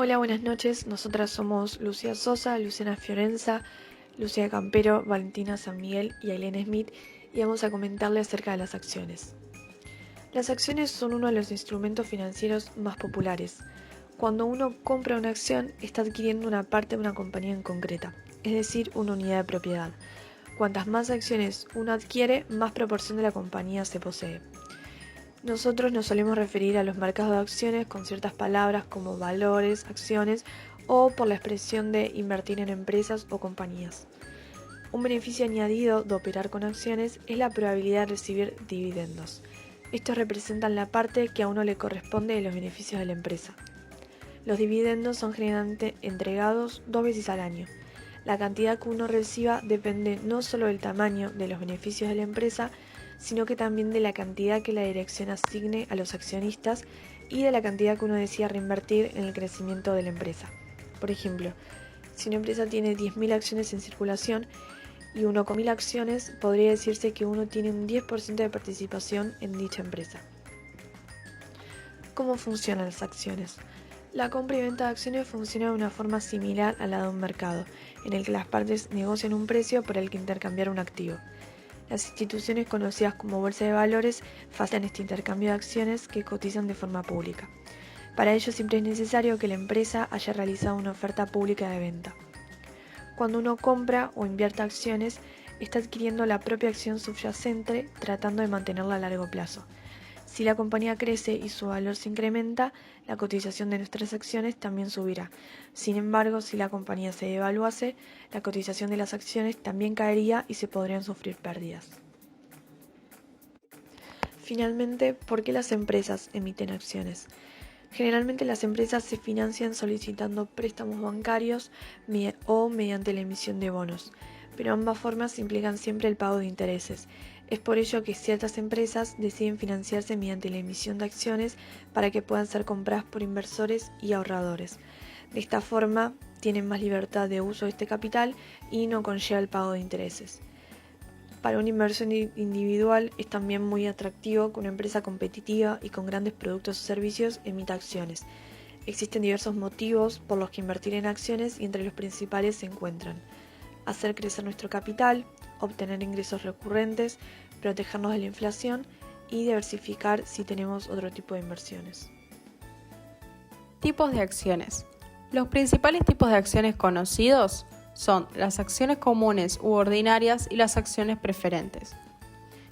Hola, buenas noches. Nosotras somos Lucía Sosa, Luciana Fiorenza, Lucía Campero, Valentina San Miguel y Ailén Smith y vamos a comentarle acerca de las acciones. Las acciones son uno de los instrumentos financieros más populares. Cuando uno compra una acción, está adquiriendo una parte de una compañía en concreta, es decir, una unidad de propiedad. Cuantas más acciones uno adquiere, más proporción de la compañía se posee. Nosotros nos solemos referir a los mercados de acciones con ciertas palabras como valores, acciones o por la expresión de invertir en empresas o compañías. Un beneficio añadido de operar con acciones es la probabilidad de recibir dividendos. Estos representan la parte que a uno le corresponde de los beneficios de la empresa. Los dividendos son generalmente entregados 2 veces al año. La cantidad que uno reciba depende no solo del tamaño de los beneficios de la empresa, sino que también de la cantidad que la dirección asigne a los accionistas y de la cantidad que uno decida reinvertir en el crecimiento de la empresa. Por ejemplo, si una empresa tiene 10.000 acciones en circulación y uno con 1.000 acciones, podría decirse que uno tiene un 10% de participación en dicha empresa. ¿Cómo funcionan las acciones? La compra y venta de acciones funciona de una forma similar a la de un mercado, en el que las partes negocian un precio por el que intercambiar un activo. Las instituciones conocidas como bolsa de valores facilitan este intercambio de acciones que cotizan de forma pública. Para ello siempre es necesario que la empresa haya realizado una oferta pública de venta. Cuando uno compra o invierte acciones, está adquiriendo la propia acción subyacente tratando de mantenerla a largo plazo. Si la compañía crece y su valor se incrementa, la cotización de nuestras acciones también subirá. Sin embargo, si la compañía se devaluase, la cotización de las acciones también caería y se podrían sufrir pérdidas. Finalmente, ¿por qué las empresas emiten acciones? Generalmente las empresas se financian solicitando préstamos bancarios o mediante la emisión de bonos, pero ambas formas implican siempre el pago de intereses. Es por ello que ciertas empresas deciden financiarse mediante la emisión de acciones para que puedan ser compradas por inversores y ahorradores. De esta forma, tienen más libertad de uso de este capital y no conlleva el pago de intereses. Para una inversión individual es también muy atractivo que una empresa competitiva y con grandes productos o servicios emita acciones. Existen diversos motivos por los que invertir en acciones y entre los principales se encuentran hacer crecer nuestro capital, obtener ingresos recurrentes, protegernos de la inflación y diversificar si tenemos otro tipo de inversiones. Tipos de acciones. Los principales tipos de acciones conocidos son las acciones comunes u ordinarias y las acciones preferentes.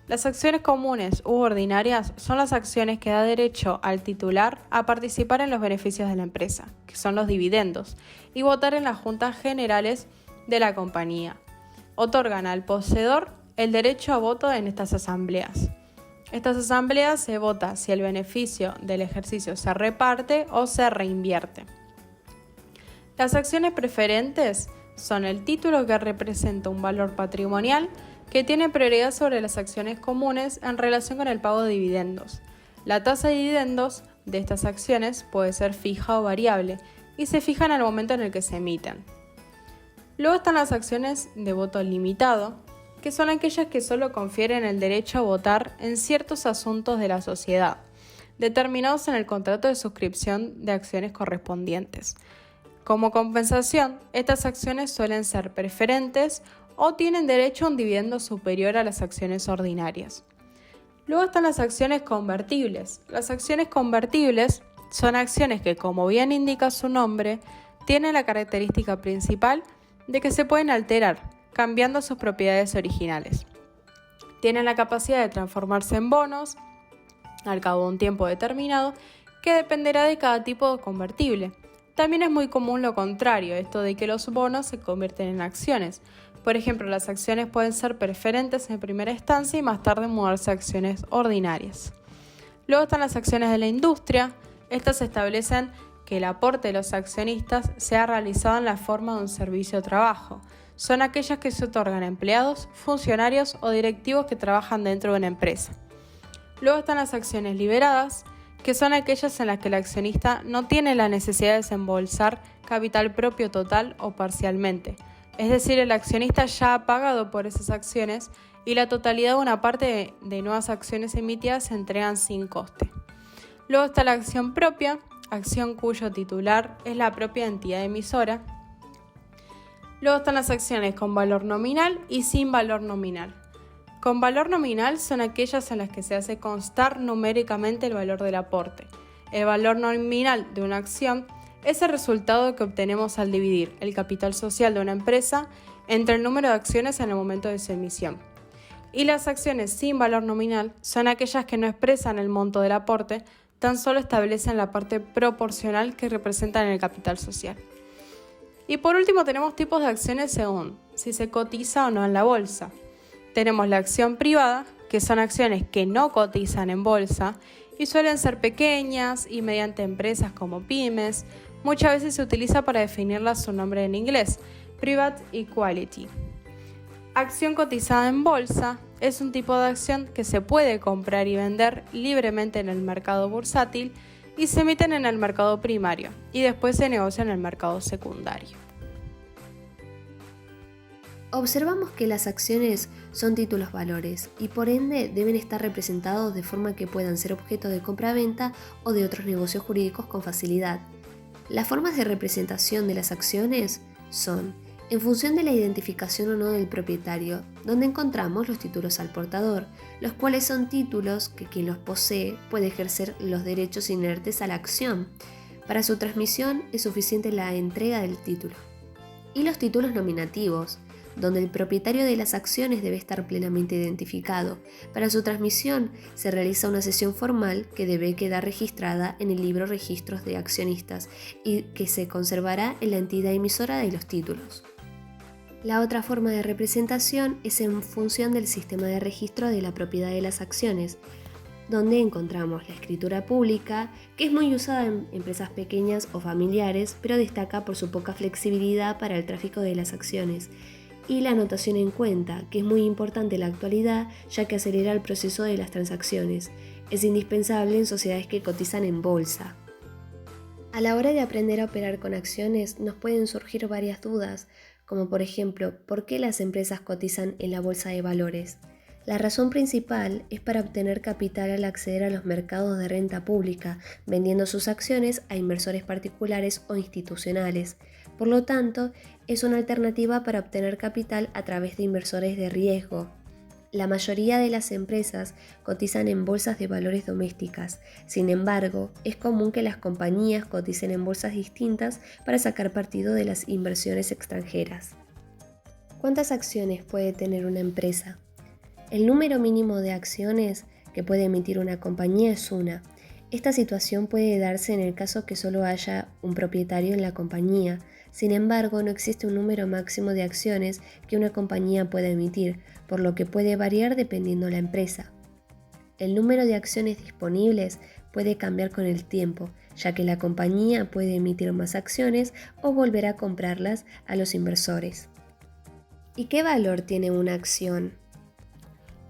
Las acciones comunes u ordinarias son las acciones que da derecho al titular a participar en los beneficios de la empresa, que son los dividendos, y votar en las juntas generales de la compañía. Otorgan al poseedor el derecho a voto en estas asambleas. Estas asambleas se vota si el beneficio del ejercicio se reparte o se reinvierte. Las acciones preferentes son el título que representa un valor patrimonial que tiene prioridad sobre las acciones comunes en relación con el pago de dividendos. La tasa de dividendos de estas acciones puede ser fija o variable y se fija en el momento en el que se emiten. Luego están las acciones de voto limitado, que son aquellas que solo confieren el derecho a votar en ciertos asuntos de la sociedad, determinados en el contrato de suscripción de acciones correspondientes. Como compensación, estas acciones suelen ser preferentes o tienen derecho a un dividendo superior a las acciones ordinarias. Luego están las acciones convertibles. Las acciones convertibles son acciones que, como bien indica su nombre, tienen la característica principal de que se pueden alterar, cambiando sus propiedades originales. Tienen la capacidad de transformarse en bonos al cabo de un tiempo determinado, que dependerá de cada tipo de convertible. También es muy común lo contrario, esto de que los bonos se convierten en acciones. Por ejemplo, las acciones pueden ser preferentes en primera instancia y más tarde mudarse a acciones ordinarias. Luego están las acciones de la industria. Estas establecen que el aporte de los accionistas sea realizado en la forma de un servicio o trabajo. Son aquellas que se otorgan a empleados, funcionarios o directivos que trabajan dentro de una empresa. Luego están las acciones liberadas, que son aquellas en las que el accionista no tiene la necesidad de desembolsar capital propio total o parcialmente. Es decir, el accionista ya ha pagado por esas acciones y la totalidad de una parte de nuevas acciones emitidas se entregan sin coste. Luego está la acción propia. acción cuyo titular es la propia entidad emisora. Luego están las acciones con valor nominal y sin valor nominal. Con valor nominal son aquellas en las que se hace constar numéricamente el valor del aporte. El valor nominal de una acción es el resultado que obtenemos al dividir el capital social de una empresa entre el número de acciones en el momento de su emisión. Y las acciones sin valor nominal son aquellas que no expresan el monto del aporte, tan solo establecen la parte proporcional que representan el capital social. Y por último tenemos tipos de acciones según si se cotiza o no en la bolsa. Tenemos la acción privada, que son acciones que no cotizan en bolsa y suelen ser pequeñas y mediante empresas como pymes. Muchas veces se utiliza para definirla su nombre en inglés, Private Equity. Acción cotizada en bolsa es un tipo de acción que se puede comprar y vender libremente en el mercado bursátil y se emiten en el mercado primario y después se negocia en el mercado secundario. Observamos que las acciones son títulos valores y por ende deben estar representados de forma que puedan ser objeto de compra-venta o de otros negocios jurídicos con facilidad. Las formas de representación de las acciones son en función de la identificación o no del propietario, donde encontramos los títulos al portador, los cuales son títulos que quien los posee puede ejercer los derechos inherentes a la acción. Para su transmisión es suficiente la entrega del título. Y los títulos nominativos, donde el propietario de las acciones debe estar plenamente identificado. Para su transmisión se realiza una cesión formal que debe quedar registrada en el libro Registros de Accionistas y que se conservará en la entidad emisora de los títulos. La otra forma de representación es en función del sistema de registro de la propiedad de las acciones, donde encontramos la escritura pública, que es muy usada en empresas pequeñas o familiares, pero destaca por su poca flexibilidad para el tráfico de las acciones, y la anotación en cuenta, que es muy importante en la actualidad, ya que acelera el proceso de las transacciones. Es indispensable en sociedades que cotizan en bolsa. A la hora de aprender a operar con acciones, nos pueden surgir varias dudas, como por ejemplo, ¿por qué las empresas cotizan en la bolsa de valores? La razón principal es para obtener capital al acceder a los mercados de renta pública, vendiendo sus acciones a inversores particulares o institucionales. Por lo tanto, es una alternativa para obtener capital a través de inversores de riesgo. La mayoría de las empresas cotizan en bolsas de valores domésticas. Sin embargo, es común que las compañías coticen en bolsas distintas para sacar partido de las inversiones extranjeras. ¿Cuántas acciones puede tener una empresa? El número mínimo de acciones que puede emitir una compañía es una. Esta situación puede darse en el caso que solo haya un propietario en la compañía. Sin embargo, no existe un número máximo de acciones que una compañía pueda emitir, por lo que puede variar dependiendo la empresa. El número de acciones disponibles puede cambiar con el tiempo, ya que la compañía puede emitir más acciones o volver a comprarlas a los inversores. ¿Y qué valor tiene una acción?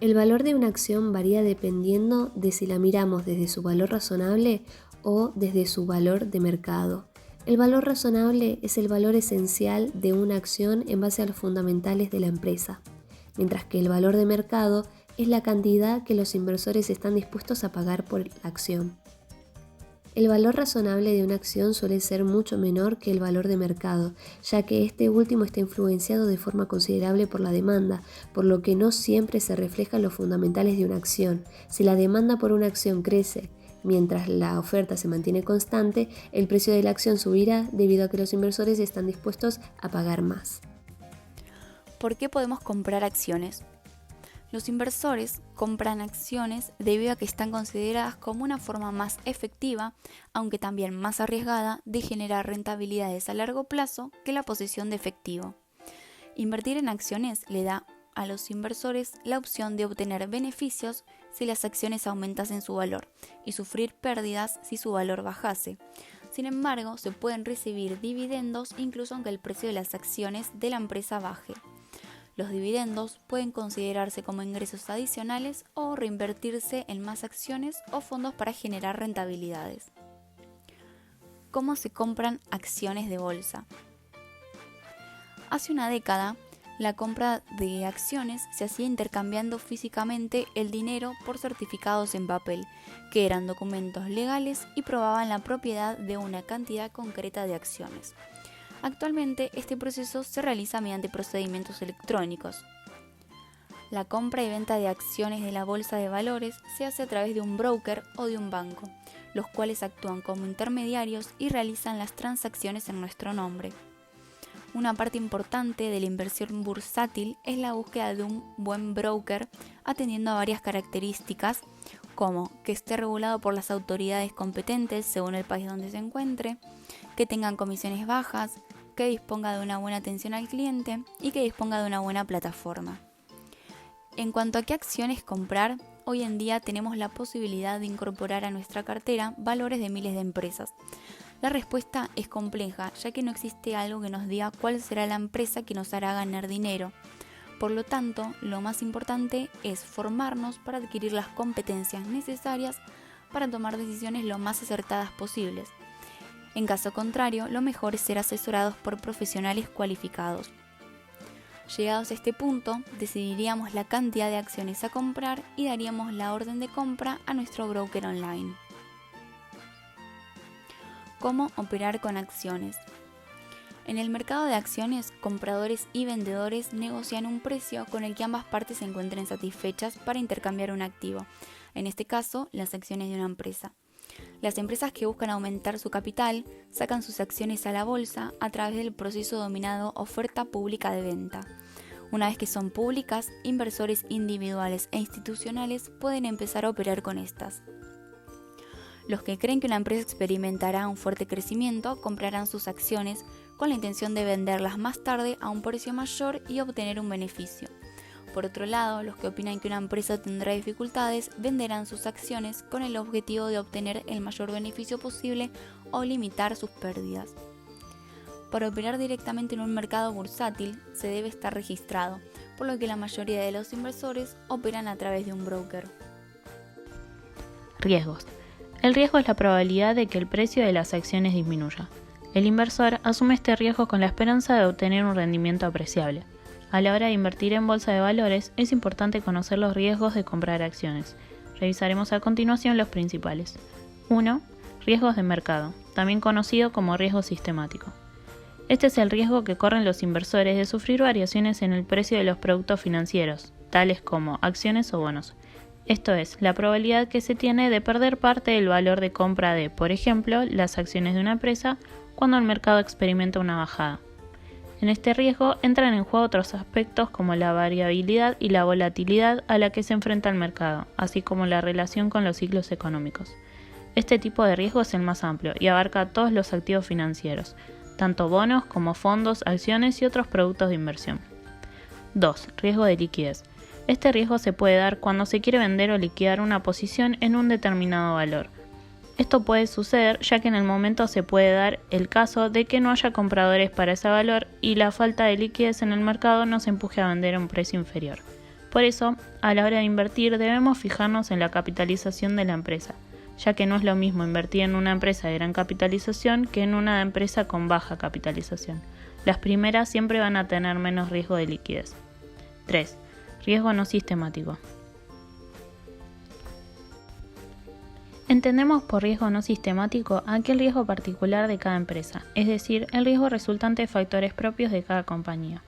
El valor de una acción varía dependiendo de si la miramos desde su valor razonable o desde su valor de mercado. El valor razonable es el valor esencial de una acción en base a los fundamentales de la empresa, mientras que el valor de mercado es la cantidad que los inversores están dispuestos a pagar por la acción. El valor razonable de una acción suele ser mucho menor que el valor de mercado, ya que este último está influenciado de forma considerable por la demanda, por lo que no siempre se reflejan los fundamentales de una acción. Si la demanda por una acción crece, mientras la oferta se mantiene constante, el precio de la acción subirá debido a que los inversores están dispuestos a pagar más. ¿Por qué podemos comprar acciones? Los inversores compran acciones debido a que están consideradas como una forma más efectiva, aunque también más arriesgada, de generar rentabilidades a largo plazo que la posesión de efectivo. Invertir en acciones le da a los inversores la opción de obtener beneficios si las acciones aumentasen su valor y sufrir pérdidas si su valor bajase. Sin embargo, se pueden recibir dividendos incluso aunque el precio de las acciones de la empresa baje. Los dividendos pueden considerarse como ingresos adicionales o reinvertirse en más acciones o fondos para generar rentabilidades. ¿Cómo se compran acciones de bolsa? Hace una década, La compra de acciones se hacía intercambiando físicamente el dinero por certificados en papel, que eran documentos legales y probaban la propiedad de una cantidad concreta de acciones. Actualmente, este proceso se realiza mediante procedimientos electrónicos. La compra y venta de acciones de la bolsa de valores se hace a través de un broker o de un banco, los cuales actúan como intermediarios y realizan las transacciones en nuestro nombre. Una parte importante de la inversión bursátil es la búsqueda de un buen broker, atendiendo a varias características, como que esté regulado por las autoridades competentes según el país donde se encuentre, que tengan comisiones bajas, que disponga de una buena atención al cliente y que disponga de una buena plataforma. En cuanto a qué acciones comprar, hoy en día tenemos la posibilidad de incorporar a nuestra cartera valores de miles de empresas. La respuesta es compleja, ya que no existe algo que nos diga cuál será la empresa que nos hará ganar dinero. Por lo tanto, lo más importante es formarnos para adquirir las competencias necesarias para tomar decisiones lo más acertadas posibles. En caso contrario, lo mejor es ser asesorados por profesionales cualificados. Llegados a este punto, decidiríamos la cantidad de acciones a comprar y daríamos la orden de compra a nuestro broker online. ¿Cómo operar con acciones? En el mercado de acciones, compradores y vendedores negocian un precio con el que ambas partes se encuentren satisfechas para intercambiar un activo, en este caso, las acciones de una empresa. Las empresas que buscan aumentar su capital sacan sus acciones a la bolsa a través del proceso denominado oferta pública de venta. Una vez que son públicas, inversores individuales e institucionales pueden empezar a operar con estas. Los que creen que una empresa experimentará un fuerte crecimiento comprarán sus acciones con la intención de venderlas más tarde a un precio mayor y obtener un beneficio. Por otro lado, los que opinan que una empresa tendrá dificultades venderán sus acciones con el objetivo de obtener el mayor beneficio posible o limitar sus pérdidas. Para operar directamente en un mercado bursátil se debe estar registrado, por lo que la mayoría de los inversores operan a través de un broker. Riesgos. El riesgo es la probabilidad de que el precio de las acciones disminuya. El inversor asume este riesgo con la esperanza de obtener un rendimiento apreciable. A la hora de invertir en bolsa de valores, es importante conocer los riesgos de comprar acciones. Revisaremos a continuación los principales. 1. Riesgos de mercado, también conocido como riesgo sistemático. Este es el riesgo que corren los inversores de sufrir variaciones en el precio de los productos financieros, tales como acciones o bonos. Esto es, la probabilidad que se tiene de perder parte del valor de compra de, por ejemplo, las acciones de una empresa cuando el mercado experimenta una bajada. En este riesgo entran en juego otros aspectos como la variabilidad y la volatilidad a la que se enfrenta el mercado, así como la relación con los ciclos económicos. Este tipo de riesgo es el más amplio y abarca todos los activos financieros, tanto bonos como fondos, acciones y otros productos de inversión. 2. Riesgo de liquidez. Este riesgo se puede dar cuando se quiere vender o liquidar una posición en un determinado valor. Esto puede suceder ya que en el momento se puede dar el caso de que no haya compradores para ese valor y la falta de liquidez en el mercado nos empuje a vender a un precio inferior. Por eso, a la hora de invertir debemos fijarnos en la capitalización de la empresa, ya que no es lo mismo invertir en una empresa de gran capitalización que en una empresa con baja capitalización. Las primeras siempre van a tener menos riesgo de liquidez. 3. Riesgo no sistemático. Entendemos por riesgo no sistemático aquel riesgo particular de cada empresa, es decir, el riesgo resultante de factores propios de cada compañía.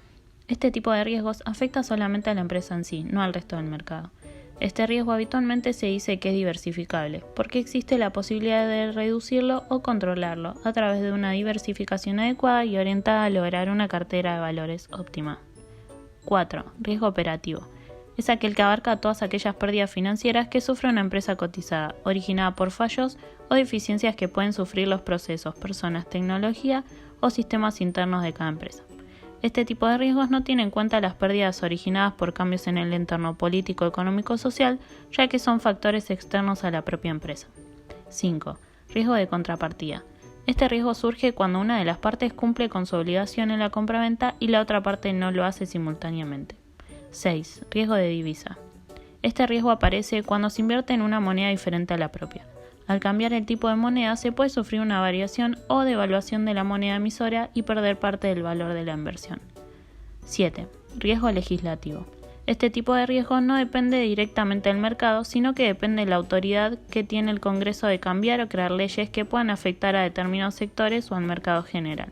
Este tipo de riesgos afecta solamente a la empresa en sí, no al resto del mercado. Este riesgo habitualmente se dice que es diversificable, porque existe la posibilidad de reducirlo o controlarlo a través de una diversificación adecuada y orientada a lograr una cartera de valores óptima. 4. Riesgo operativo. Es aquel que abarca todas aquellas pérdidas financieras que sufre una empresa cotizada, originada por fallos o deficiencias que pueden sufrir los procesos, personas, tecnología o sistemas internos de cada empresa. Este tipo de riesgos no tiene en cuenta las pérdidas originadas por cambios en el entorno político, económico o social, ya que son factores externos a la propia empresa. 5. Riesgo de contrapartida. Este riesgo surge cuando una de las partes cumple con su obligación en la compraventa y la otra parte no lo hace simultáneamente. 6. Riesgo de divisa. Este riesgo aparece cuando se invierte en una moneda diferente a la propia. Al cambiar el tipo de moneda se puede sufrir una variación o devaluación de la moneda emisora y perder parte del valor de la inversión. 7. Riesgo legislativo. Este tipo de riesgo no depende directamente del mercado, sino que depende de la autoridad que tiene el Congreso de cambiar o crear leyes que puedan afectar a determinados sectores o al mercado general.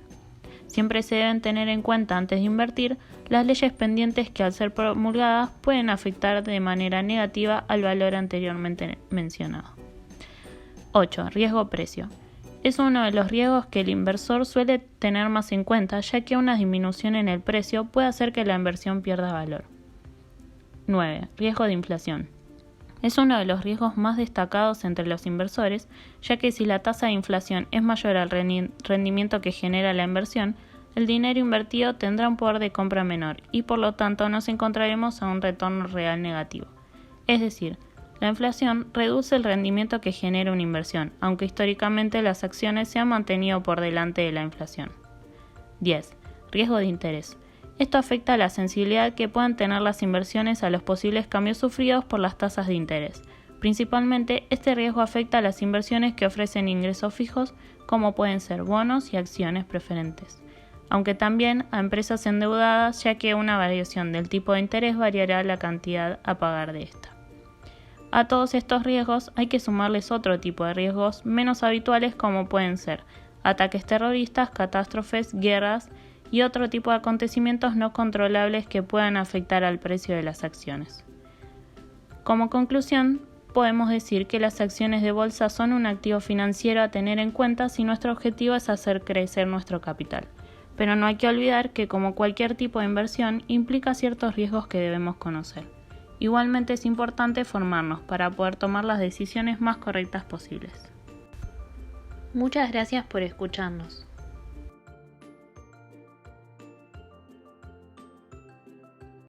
Siempre se deben tener en cuenta antes de invertir las leyes pendientes que al ser promulgadas pueden afectar de manera negativa al valor anteriormente mencionado. 8. Riesgo-precio. Es uno de los riesgos que el inversor suele tener más en cuenta, ya que una disminución en el precio puede hacer que la inversión pierda valor. 9. Riesgo de inflación. Es uno de los riesgos más destacados entre los inversores, ya que si la tasa de inflación es mayor al rendimiento que genera la inversión, el dinero invertido tendrá un poder de compra menor y por lo tanto nos encontraremos a un retorno real negativo. Es decir, la inflación reduce el rendimiento que genera una inversión, aunque históricamente las acciones se han mantenido por delante de la inflación. 10. Riesgo de interés. Esto afecta a la sensibilidad que puedan tener las inversiones a los posibles cambios sufridos por las tasas de interés. Principalmente, este riesgo afecta a las inversiones que ofrecen ingresos fijos, como pueden ser bonos y acciones preferentes, aunque también a empresas endeudadas, ya que una variación del tipo de interés variará la cantidad a pagar de esta. A todos estos riesgos hay que sumarles otro tipo de riesgos menos habituales, como pueden ser ataques terroristas, catástrofes, guerras y otro tipo de acontecimientos no controlables que puedan afectar al precio de las acciones. Como conclusión, podemos decir que las acciones de bolsa son un activo financiero a tener en cuenta si nuestro objetivo es hacer crecer nuestro capital. Pero no hay que olvidar que, como cualquier tipo de inversión, implica ciertos riesgos que debemos conocer. Igualmente es importante formarnos para poder tomar las decisiones más correctas posibles. Muchas gracias por escucharnos.